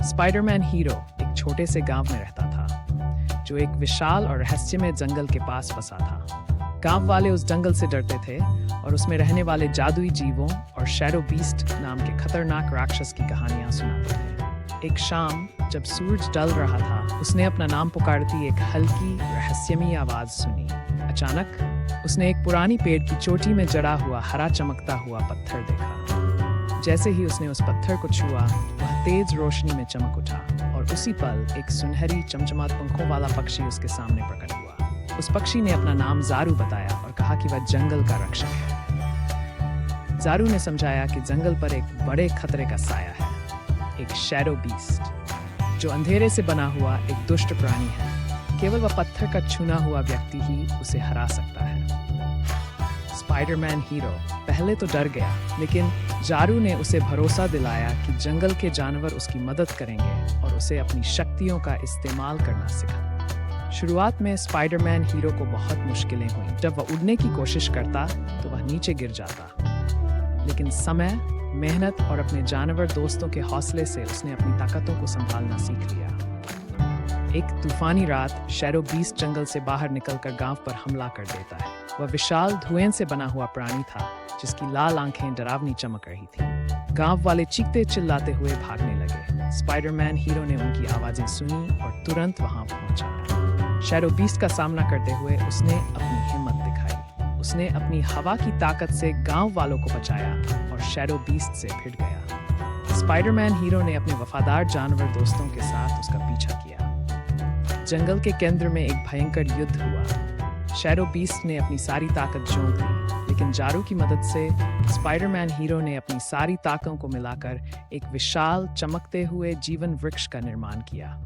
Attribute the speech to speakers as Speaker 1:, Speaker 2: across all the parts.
Speaker 1: Spiderman hero एक छोटे से गांव में रहता था, जो एक विशाल और रहस्यमय जंगल के पास बसा था। गांव वाले उस जंगल से डरते थे और उसमें रहने वाले जादुई जीवों और शैडो बीस्ट नाम के खतरनाक राक्षस की कहानियां सुनाते थे। एक शाम जब सूरज ढल रहा था, उसने अपना नाम पुकारती एक हल्की रहस्यमयी आवाज सुनी। अचानक उसने एक पुरानी पेड़ की चोटी में जड़ा हुआ हरा चमकता हुआ पत्थर देखा। जैसे ही उसने उस पत्थर को छुआ, वह तेज रोशनी में चमक उठा और उसी पल एक सुनहरी चमचमात पंखों वाला पक्षी उसके सामने प्रकट हुआ। उस पक्षी ने अपना नाम ज़ारू बताया और कहा कि वह जंगल का रक्षक है। ज़ारू ने समझाया कि जंगल पर एक बड़े खतरे का साया है, एक शैडो बीस्ट, जो अंधेरे से बना हुआ एक दुष्ट प्राणी है। केवल वह पत्थर का छूना हुआ व्यक्ति ही उसे हरा सकता है। स्पाइडरमैन हीरो पहले तो डर गया, लेकिन ज़ारू ने उसे भरोसा दिलाया कि जंगल के जानवर उसकी मदद करेंगे और उसे अपनी शक्तियों का इस्तेमाल करना सिखाएंगे। शुरुआत में स्पाइडरमैन हीरो को बहुत मुश्किलें हुई। जब वह उड़ने की कोशिश करता तो वह नीचे गिर जाता, लेकिन समय, मेहनत और अपने जानवर दोस्तों के हौसले से उसने अपनी ताकतों को संभालना सीख लिया। एक तूफानी रात शैडो बीस्ट जंगल से बाहर निकलकर गांव पर हमला कर देता है। वह विशाल धुएं से बना हुआ प्राणी था, जिसकी लाल आंखें डरावनी चमक रही थी। गांव वाले चीखते चिल्लाते हुए भागने लगे। स्पाइडरमैन हीरो ने उनकी आवाजें सुनी और तुरंत वहां पहुंचा। शैडो बीस्ट का सामना करते हुए उसने अपनी हिम्मत दिखाई। उसने अपनी हवा की ताकत से गांव वालों को बचाया और शैडो बीस्ट से भिड़ गया। स्पाइडरमैन हीरो ने अपने वफादार जानवर दोस्तों के साथ उसका पीछा किया। जंगल के केंद्र में एक भयंकर युद्ध हुआ। शैडो बीस्ट ने अपनी सारी ताकत झोंक दी, लेकिन ज़ारू की मदद से स्पाइडरमैन हीरो ने अपनी सारी ताकतों को मिलाकर एक विशाल चमकते हुए जीवन वृक्ष का निर्माण किया।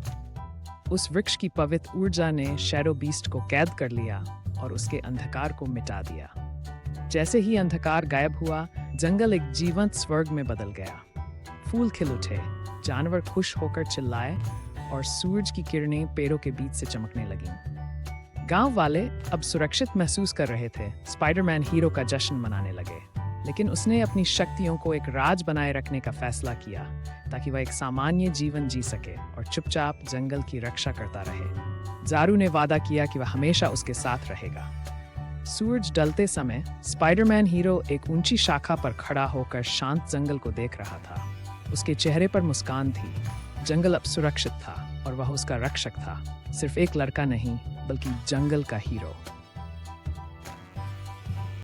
Speaker 1: उस वृक्ष की पवित्र ऊर्जा ने शैडो बीस्ट को कैद कर लिया और उसके अंधकार को मिटा दिया। जैसे ही अंधकार गायब हुआ, जंगल एक जीवंत स्वर्ग में बदल गया। फूल खिल उठे, जानवर खुश होकर चिल्लाए और सूरज की किरणें पेड़ों के बीच से चमकने लगीं। गांव वाले अब सुरक्षित महसूस कर रहे थे। स्पाइडरमैन हीरो का जश्न मनाने लगे, लेकिन उसने अपनी शक्तियों को एक राज बनाए रखने का फैसला किया, ताकि वह एक सामान्य जीवन जी सके और चुपचाप जंगल की रक्षा करता रहे। ज़ारू ने वादा किया कि वह हमेशा उसके साथ रहेगा। सूरज ढलते समय स्पाइडरमैन हीरो एक ऊंची शाखा पर खड़ा होकर शांत जंगल को देख रहा था। उसके चेहरे पर मुस्कान थी। जंगल अब सुरक्षित था और वह उसका रक्षक था, सिर्फ एक लड़का नहीं, बल्कि जंगल का हीरो।